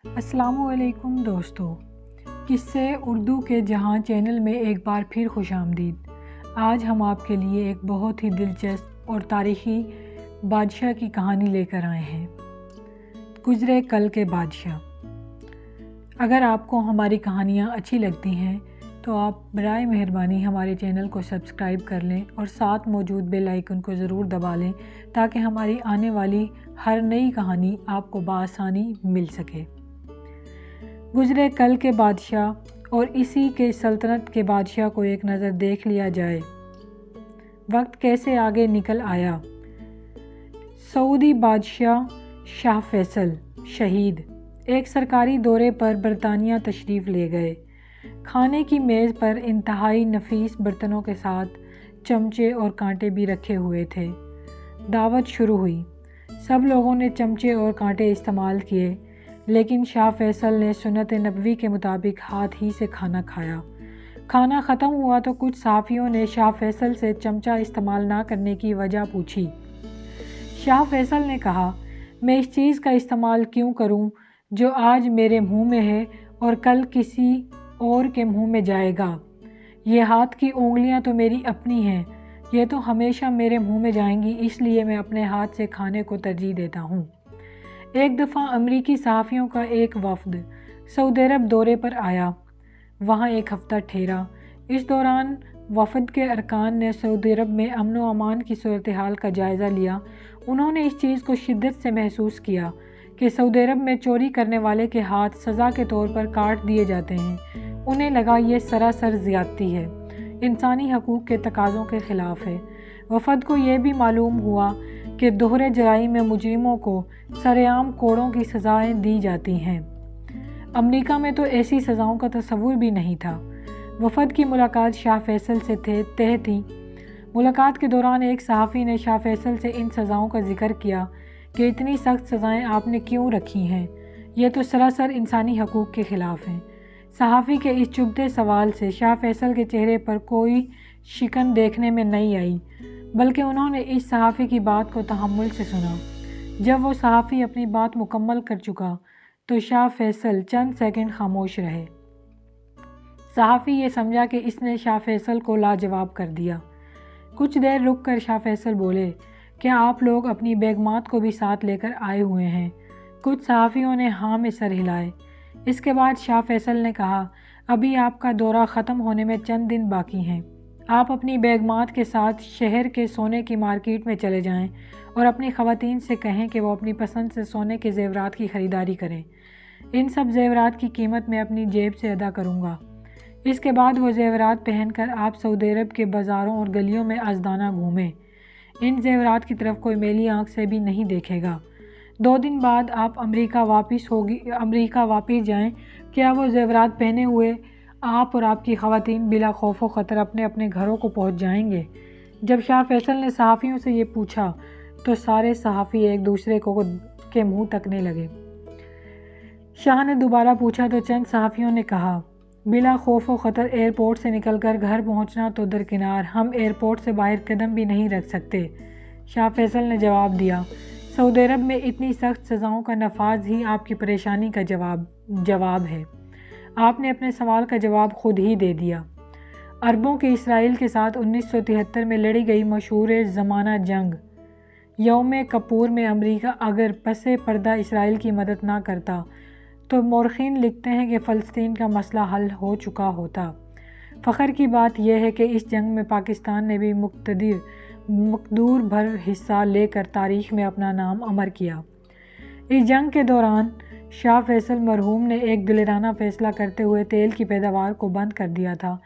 السلام علیکم دوستو، قصے اردو کے جہاں چینل میں ایک بار پھر خوش آمدید۔ آج ہم آپ کے لیے ایک بہت ہی دلچسپ اور تاریخی بادشاہ کی کہانی لے کر آئے ہیں، گزرے کل کے بادشاہ۔ اگر آپ کو ہماری کہانیاں اچھی لگتی ہیں تو آپ برائے مہربانی ہمارے چینل کو سبسکرائب کر لیں اور ساتھ موجود بیل آئیکن کو ضرور دبا لیں تاکہ ہماری آنے والی ہر نئی کہانی آپ کو بآسانی مل سکے۔ گزرے کل کے بادشاہ اور اسی کے سلطنت کے بادشاہ کو ایک نظر دیکھ لیا جائے۔ وقت کیسے آگے نکل آیا۔ سعودی بادشاہ شاہ فیصل شہید ایک سرکاری دورے پر برطانیہ تشریف لے گئے۔ کھانے کی میز پر انتہائی نفیس برتنوں کے ساتھ چمچے اور کانٹے بھی رکھے ہوئے تھے۔ دعوت شروع ہوئی۔ سب لوگوں نے چمچے اور کانٹے استعمال کیے، لیکن شاہ فیصل نے سنت نبوی کے مطابق ہاتھ ہی سے کھانا کھایا۔ کھانا ختم ہوا تو کچھ صحافیوں نے شاہ فیصل سے چمچہ استعمال نہ کرنے کی وجہ پوچھی۔ شاہ فیصل نے کہا، میں اس چیز کا استعمال کیوں کروں جو آج میرے منہ میں ہے اور کل کسی اور کے منہ میں جائے گا۔ یہ ہاتھ کی انگلیاں تو میری اپنی ہیں، یہ تو ہمیشہ میرے منہ میں جائیں گی، اس لیے میں اپنے ہاتھ سے کھانے کو ترجیح دیتا ہوں۔ ایک دفعہ امریکی صحافیوں کا ایک وفد سعودی عرب دورے پر آیا، وہاں ایک ہفتہ ٹھہرا۔ اس دوران وفد کے ارکان نے سعودی عرب میں امن و امان کی صورتحال کا جائزہ لیا۔ انہوں نے اس چیز کو شدت سے محسوس کیا کہ سعودی عرب میں چوری کرنے والے کے ہاتھ سزا کے طور پر کاٹ دیے جاتے ہیں۔ انہیں لگا یہ سراسر زیادتی ہے، انسانی حقوق کے تقاضوں کے خلاف ہے۔ وفد کو یہ بھی معلوم ہوا کہ دوہرے جرائم میں مجرموں کو سرعام کوڑوں کی سزائیں دی جاتی ہیں۔ امریکہ میں تو ایسی سزاؤں کا تصور بھی نہیں تھا۔ وفد کی ملاقات شاہ فیصل سے طے تھی۔ ملاقات کے دوران ایک صحافی نے شاہ فیصل سے ان سزاؤں کا ذکر کیا کہ اتنی سخت سزائیں آپ نے کیوں رکھی ہیں، یہ تو سراسر انسانی حقوق کے خلاف ہیں۔ صحافی کے اس چبھتے سوال سے شاہ فیصل کے چہرے پر کوئی شکن دیکھنے میں نہیں آئی، بلکہ انہوں نے اس صحافی کی بات کو تحمل سے سنا۔ جب وہ صحافی اپنی بات مکمل کر چکا تو شاہ فیصل چند سیکنڈ خاموش رہے۔ صحافی یہ سمجھا کہ اس نے شاہ فیصل کو لاجواب کر دیا۔ کچھ دیر رک کر شاہ فیصل بولے، کیا آپ لوگ اپنی بیگمات کو بھی ساتھ لے کر آئے ہوئے ہیں؟ کچھ صحافیوں نے ہاں میں سر ہلائے۔ اس کے بعد شاہ فیصل نے کہا، ابھی آپ کا دورہ ختم ہونے میں چند دن باقی ہیں۔ آپ اپنی بیگمات کے ساتھ شہر کے سونے کی مارکیٹ میں چلے جائیں اور اپنی خواتین سے کہیں کہ وہ اپنی پسند سے سونے کے زیورات کی خریداری کریں۔ ان سب زیورات کی قیمت میں اپنی جیب سے ادا کروں گا۔ اس کے بعد وہ زیورات پہن کر آپ سعودی عرب کے بازاروں اور گلیوں میں ازدانہ گھومیں۔ ان زیورات کی طرف کوئی میلی آنکھ سے بھی نہیں دیکھے گا۔ 2 دن بعد آپ امریکہ واپس جائیں۔ کیا وہ زیورات پہنے ہوئے آپ اور آپ کی خواتین بلا خوف و خطر اپنے اپنے گھروں کو پہنچ جائیں گے؟ جب شاہ فیصل نے صحافیوں سے یہ پوچھا تو سارے صحافی ایک دوسرے کے منہ تکنے لگے۔ شاہ نے دوبارہ پوچھا تو چند صحافیوں نے کہا، بلا خوف و خطر ایئرپورٹ سے نکل کر گھر پہنچنا تو درکنار، ہم ایئرپورٹ سے باہر قدم بھی نہیں رکھ سکتے۔ شاہ فیصل نے جواب دیا، سعودی عرب میں اتنی سخت سزاؤں کا نفاذ ہی آپ کی پریشانی کا جواب ہے۔ آپ نے اپنے سوال کا جواب خود ہی دے دیا۔ عربوں کی اسرائیل کے ساتھ 1973 میں لڑی گئی مشہور زمانہ جنگ یوم کپور میں امریکہ اگر پس پردہ اسرائیل کی مدد نہ کرتا تو مورخین لکھتے ہیں کہ فلسطین کا مسئلہ حل ہو چکا ہوتا۔ فخر کی بات یہ ہے کہ اس جنگ میں پاکستان نے بھی مقدور بھر حصہ لے کر تاریخ میں اپنا نام امر کیا۔ اس جنگ کے دوران شاہ فیصل مرحوم نے ایک دلیرانہ فیصلہ کرتے ہوئے تیل کی پیداوار کو بند کر دیا تھا۔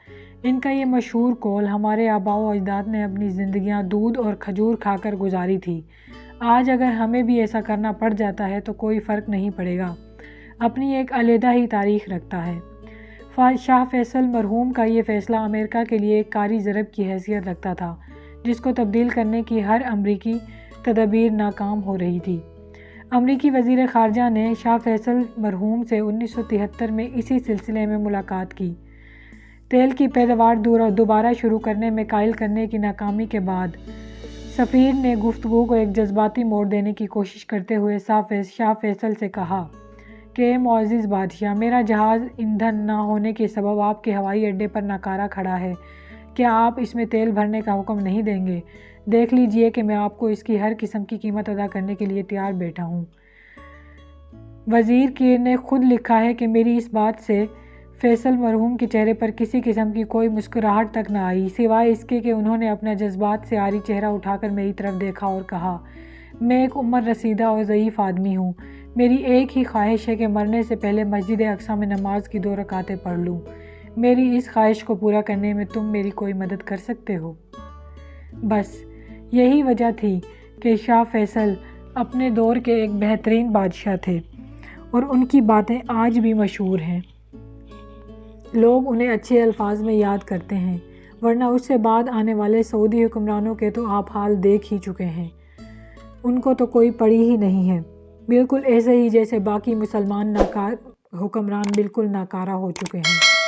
ان کا یہ مشہور قول، ہمارے آباء و اجداد نے اپنی زندگیاں دودھ اور کھجور کھا کر گزاری تھی، آج اگر ہمیں بھی ایسا کرنا پڑ جاتا ہے تو کوئی فرق نہیں پڑے گا، اپنی ایک علیحدہ ہی تاریخ رکھتا ہے۔ شاہ فیصل مرحوم کا یہ فیصلہ امریکہ کے لیے ایک کاری ضرب کی حیثیت رکھتا تھا، جس کو تبدیل کرنے کی ہر امریکی تدابیر ناکام ہو رہی تھی۔ امریکی وزیر خارجہ نے شاہ فیصل مرحوم سے 1973 میں اسی سلسلے میں ملاقات کی۔ تیل کی پیداوار دوبارہ شروع کرنے میں قائل کرنے کی ناکامی کے بعد سفیر نے گفتگو کو ایک جذباتی موڑ دینے کی کوشش کرتے ہوئے شاہ فیصل سے کہا کہ معزز بادشاہ، میرا جہاز ایندھن نہ ہونے کے سبب آپ کے ہوائی اڈے پر ناکارہ کھڑا ہے، کیا آپ اس میں تیل بھرنے کا حکم نہیں دیں گے؟ دیکھ لیجئے کہ میں آپ کو اس کی ہر قسم کی قیمت ادا کرنے کے لیے تیار بیٹھا ہوں۔ وزیر نے خود لکھا ہے کہ میری اس بات سے فیصل مرحوم کے چہرے پر کسی قسم کی کوئی مسکراہٹ تک نہ آئی، سوائے اس کے کہ انہوں نے اپنا جذبات سے عاری چہرہ اٹھا کر میری طرف دیکھا اور کہا، میں ایک عمر رسیدہ اور ضعیف آدمی ہوں، میری ایک ہی خواہش ہے کہ مرنے سے پہلے مسجد اقصی میں نماز کی 2 رکعتیں پڑھ لوں۔ میری اس خواہش کو پورا کرنے میں تم میری کوئی مدد کر سکتے ہو؟ بس یہی وجہ تھی کہ شاہ فیصل اپنے دور کے ایک بہترین بادشاہ تھے اور ان کی باتیں آج بھی مشہور ہیں۔ لوگ انہیں اچھے الفاظ میں یاد کرتے ہیں، ورنہ اس سے بعد آنے والے سعودی حکمرانوں کے تو آپ حال دیکھ ہی چکے ہیں، ان کو تو کوئی پڑی ہی نہیں ہے، بالکل ایسے ہی جیسے باقی مسلمان حکمران بالکل ناکارہ ہو چکے ہیں۔